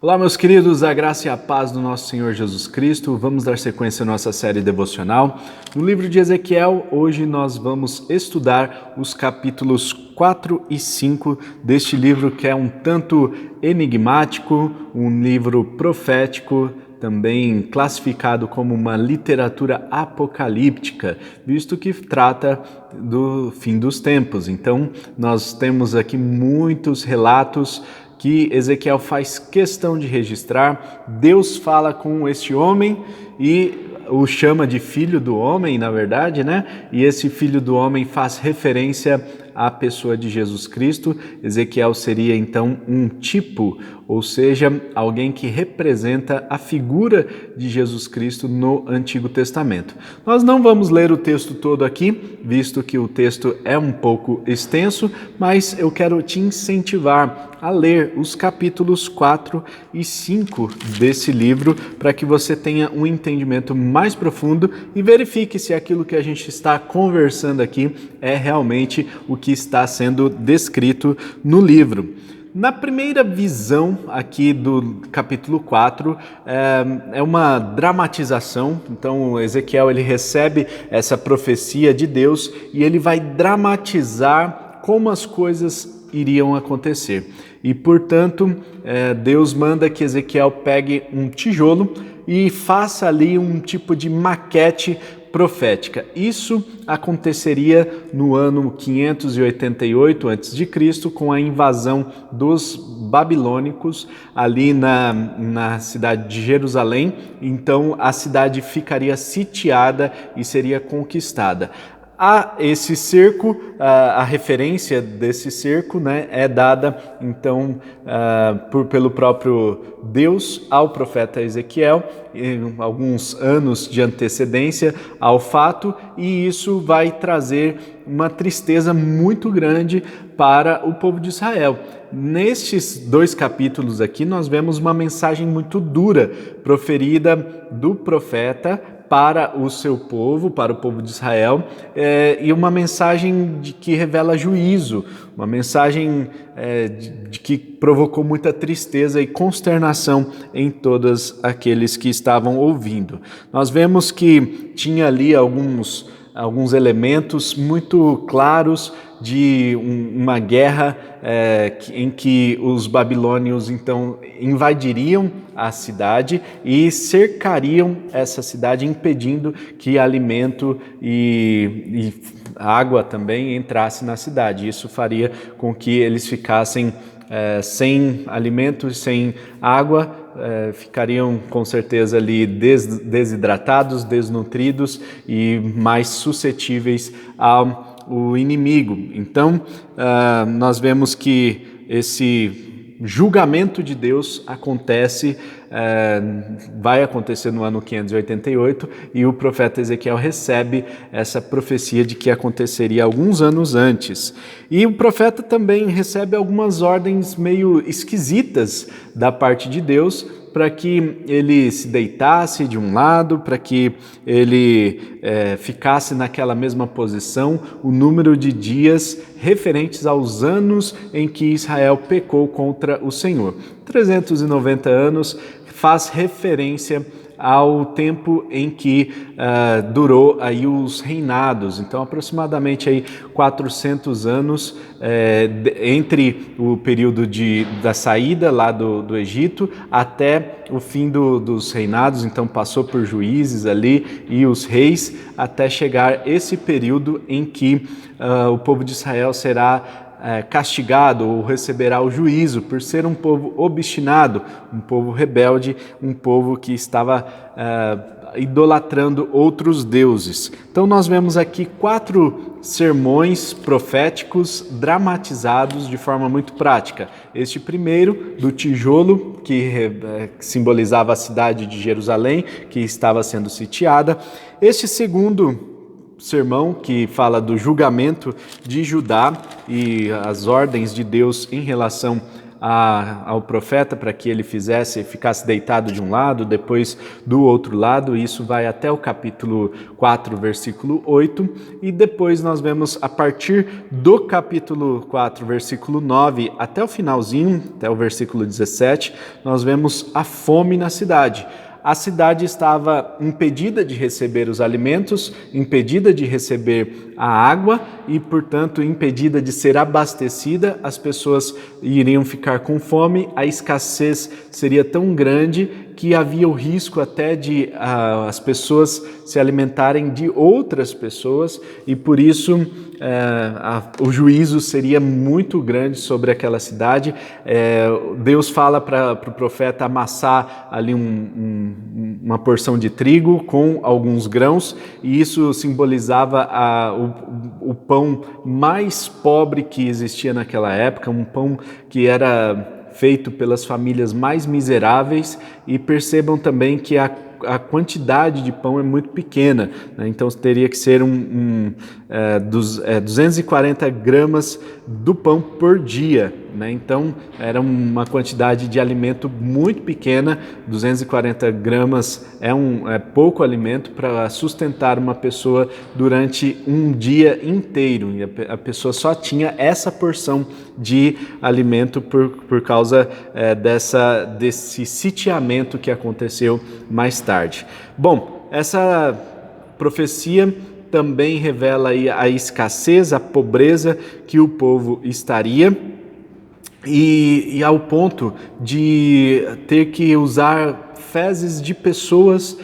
Olá, meus queridos, a graça e a paz do nosso Senhor Jesus Cristo. Vamos dar sequência à nossa série devocional. No livro de Ezequiel, hoje nós vamos estudar os capítulos 4 e 5 deste livro que é um tanto enigmático, um livro profético, também classificado como uma literatura apocalíptica, visto que trata do fim dos tempos. Então, nós temos aqui muitos relatos que Ezequiel faz questão de registrar. Deus fala com este homem e o chama de filho do homem, na verdade, né? E esse filho do homem faz referência à pessoa de Jesus Cristo. Ezequiel seria então um tipo, ou seja, alguém que representa a figura de Jesus Cristo no Antigo Testamento. Nós não vamos ler o texto todo aqui, visto que o texto é um pouco extenso, mas eu quero te incentivar a ler os capítulos 4 e 5 desse livro para que você tenha um entendimento mais profundo e verifique se aquilo que a gente está conversando aqui é realmente o que está sendo descrito no livro. Na primeira visão aqui do capítulo 4, é uma dramatização. Então Ezequiel ele recebe essa profecia de Deus e ele vai dramatizar como as coisas iriam acontecer. E, portanto, Deus manda que Ezequiel pegue um tijolo e faça ali um tipo de maquete profética. Isso aconteceria no ano 588 a.C., com a invasão dos babilônicos ali na cidade de Jerusalém. Então, a cidade ficaria sitiada e seria conquistada. A esse cerco, a referência desse cerco, né, é dada então pelo próprio Deus ao profeta Ezequiel, alguns anos de antecedência ao fato, e isso vai trazer uma tristeza muito grande para o povo de Israel. Nestes dois capítulos aqui, nós vemos uma mensagem muito dura proferida do profeta para o seu povo, para o povo de Israel, e uma mensagem que revela juízo, uma mensagem de que provocou muita tristeza e consternação em todos aqueles que estavam ouvindo. Nós vemos que tinha ali alguns elementos muito claros de uma guerra em que os babilônios então invadiriam a cidade e cercariam essa cidade, impedindo que alimento e água também entrasse na cidade. Isso faria com que eles ficassem sem alimento e sem água, ficariam com certeza ali desidratados, desnutridos e mais suscetíveis ao inimigo. Então, nós vemos que esse julgamento de Deus vai acontecer no ano 588 e o profeta Ezequiel recebe essa profecia de que aconteceria alguns anos antes. E o profeta também recebe algumas ordens meio esquisitas da parte de Deus, para que ele se deitasse de um lado, para que ele ficasse naquela mesma posição, o número de dias referentes aos anos em que Israel pecou contra o Senhor. 390 anos faz referência ao tempo em que durou aí os reinados. Então, aproximadamente aí 400 anos entre o período da saída lá do Egito até o fim dos reinados. Então, passou por juízes ali e os reis até chegar esse período em que o povo de Israel será castigado ou receberá o juízo por ser um povo obstinado, um povo rebelde, um povo que estava idolatrando outros deuses. Então nós vemos aqui 4 sermões proféticos dramatizados de forma muito prática. Este primeiro, do tijolo, que simbolizava a cidade de Jerusalém, que estava sendo sitiada. Este segundo sermão, que fala do julgamento de Judá e as ordens de Deus em relação ao profeta para que ele ficasse deitado de um lado, depois do outro lado. Isso vai até o capítulo 4, versículo 8, e depois nós vemos a partir do capítulo 4, versículo 9, até o finalzinho, até o versículo 17, nós vemos a fome na cidade. A cidade estava impedida de receber os alimentos, impedida de receber a água e, portanto, impedida de ser abastecida. As pessoas iriam ficar com fome, a escassez seria tão grande que havia o risco até de as pessoas se alimentarem de outras pessoas e, por isso, o juízo seria muito grande sobre aquela cidade. Deus fala para o profeta amassar ali uma porção de trigo com alguns grãos, e isso simbolizava o pão mais pobre que existia naquela época, um pão que era feito pelas famílias mais miseráveis. E percebam também que a quantidade de pão é muito pequena, né? Então teria que ser 240 gramas do pão por dia, né? Então era uma quantidade de alimento muito pequena. 240 gramas é pouco alimento para sustentar uma pessoa durante um dia inteiro, e a pessoa só tinha essa porção de alimento por causa desse sitiamento que aconteceu mais tarde. Bom, essa profecia também revela aí a escassez, a pobreza que o povo estaria, e ao ponto de ter que usar fezes de pessoas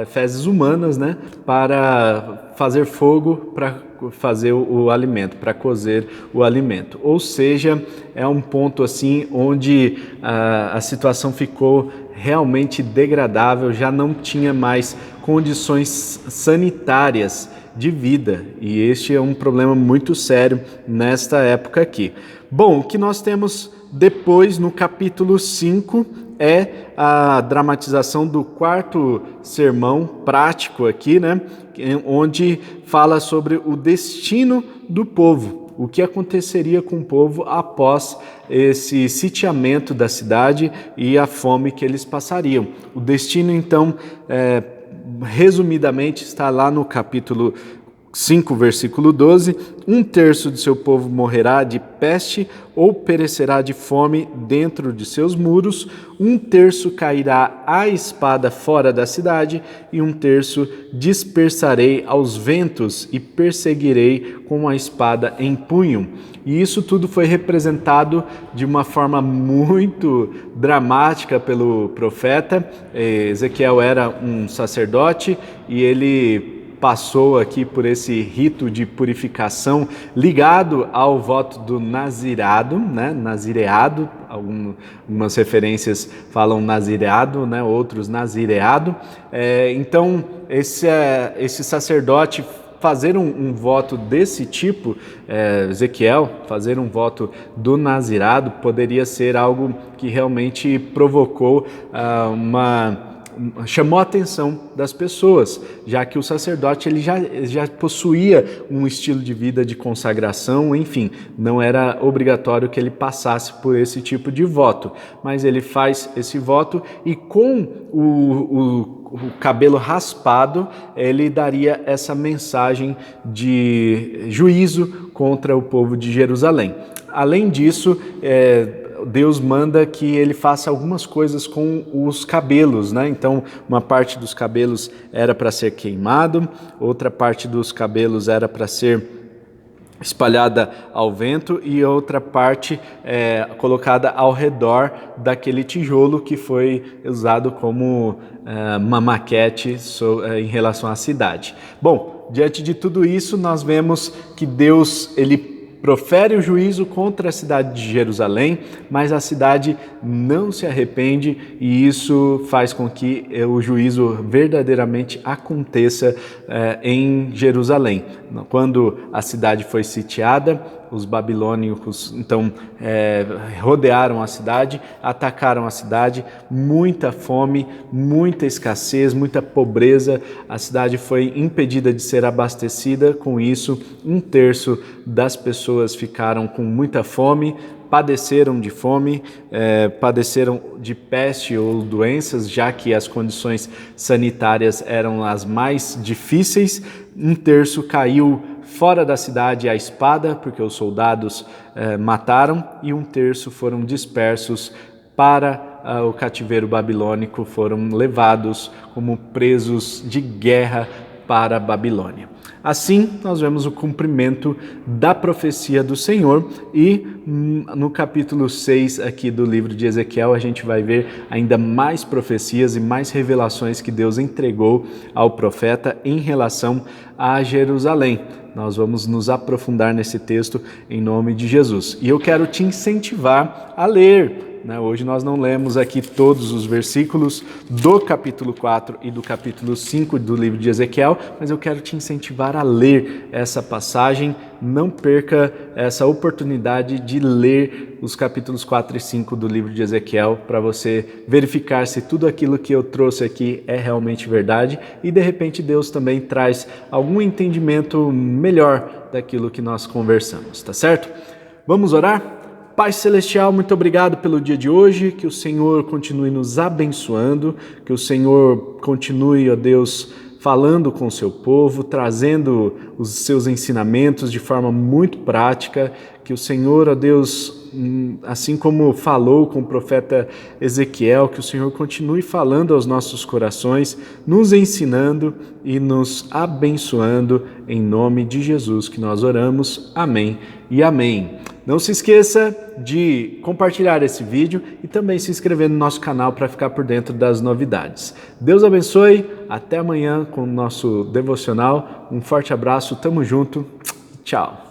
fezes humanas, né, para fazer fogo, para fazer o alimento, para cozer o alimento. Ou seja, é um ponto assim onde a situação ficou realmente degradável, já não tinha mais condições sanitárias de vida, e este é um problema muito sério nesta época aqui. Bom, o que nós temos depois no capítulo 5 é a dramatização do quarto sermão prático aqui, né, onde fala sobre o destino do povo, o que aconteceria com o povo após esse sitiamento da cidade e a fome que eles passariam. O destino, então, resumidamente, está lá no capítulo 5, versículo 12, 1/3 de seu povo morrerá de peste ou perecerá de fome dentro de seus muros, 1/3 cairá à espada fora da cidade, e 1/3 dispersarei aos ventos e perseguirei com a espada em punho. E isso tudo foi representado de uma forma muito dramática pelo profeta. Ezequiel era um sacerdote e ele passou aqui por esse rito de purificação ligado ao voto do nazirado, né? Nazireado, algumas referências falam nazireado, né? Outros nazireado. Então, esse sacerdote fazer um voto desse tipo, Ezequiel, fazer um voto do nazirado, poderia ser algo que realmente provocou chamou a atenção das pessoas, já que o sacerdote ele já possuía um estilo de vida de consagração, enfim, não era obrigatório que ele passasse por esse tipo de voto, mas ele faz esse voto e com o cabelo raspado, ele daria essa mensagem de juízo contra o povo de Jerusalém. Além disso, Deus manda que ele faça algumas coisas com os cabelos, né? Então, uma parte dos cabelos era para ser queimado, outra parte dos cabelos era para ser espalhada ao vento e outra parte colocada ao redor daquele tijolo que foi usado como uma maquete em relação à cidade. Bom, diante de tudo isso, nós vemos que Deus ele profere o juízo contra a cidade de Jerusalém, mas a cidade não se arrepende, e isso faz com que o juízo verdadeiramente aconteça em Jerusalém. Quando a cidade foi sitiada, os babilônicos então rodearam a cidade, atacaram a cidade, muita fome, muita escassez, muita pobreza, a cidade foi impedida de ser abastecida. Com isso, 1/3 das pessoas ficaram com muita fome, padeceram de fome, padeceram de peste ou doenças, já que as condições sanitárias eram as mais difíceis. Um terço caiu fora da cidade à espada, porque os soldados mataram, e um terço foram dispersos para o cativeiro babilônico, foram levados como presos de guerra para a Babilônia. Assim, nós vemos o cumprimento da profecia do Senhor e no capítulo 6 aqui do livro de Ezequiel a gente vai ver ainda mais profecias e mais revelações que Deus entregou ao profeta em relação a Jerusalém. Nós vamos nos aprofundar nesse texto em nome de Jesus. E eu quero te incentivar a ler. Hoje nós não lemos aqui todos os versículos do capítulo 4 e do capítulo 5 do livro de Ezequiel, mas eu quero te incentivar a ler essa passagem. Não perca essa oportunidade de ler os capítulos 4 e 5 do livro de Ezequiel para você verificar se tudo aquilo que eu trouxe aqui é realmente verdade e de repente Deus também traz algum entendimento melhor daquilo que nós conversamos, tá certo? Vamos orar? Pai Celestial, muito obrigado pelo dia de hoje, que o Senhor continue nos abençoando, que o Senhor continue, ó Deus, falando com o seu povo, trazendo os seus ensinamentos de forma muito prática, que o Senhor, ó Deus, assim como falou com o profeta Ezequiel, que o Senhor continue falando aos nossos corações, nos ensinando e nos abençoando, em nome de Jesus que nós oramos. Amém e amém. Não se esqueça de compartilhar esse vídeo e também se inscrever no nosso canal para ficar por dentro das novidades. Deus abençoe, até amanhã com o nosso devocional. Um forte abraço, tamo junto, tchau.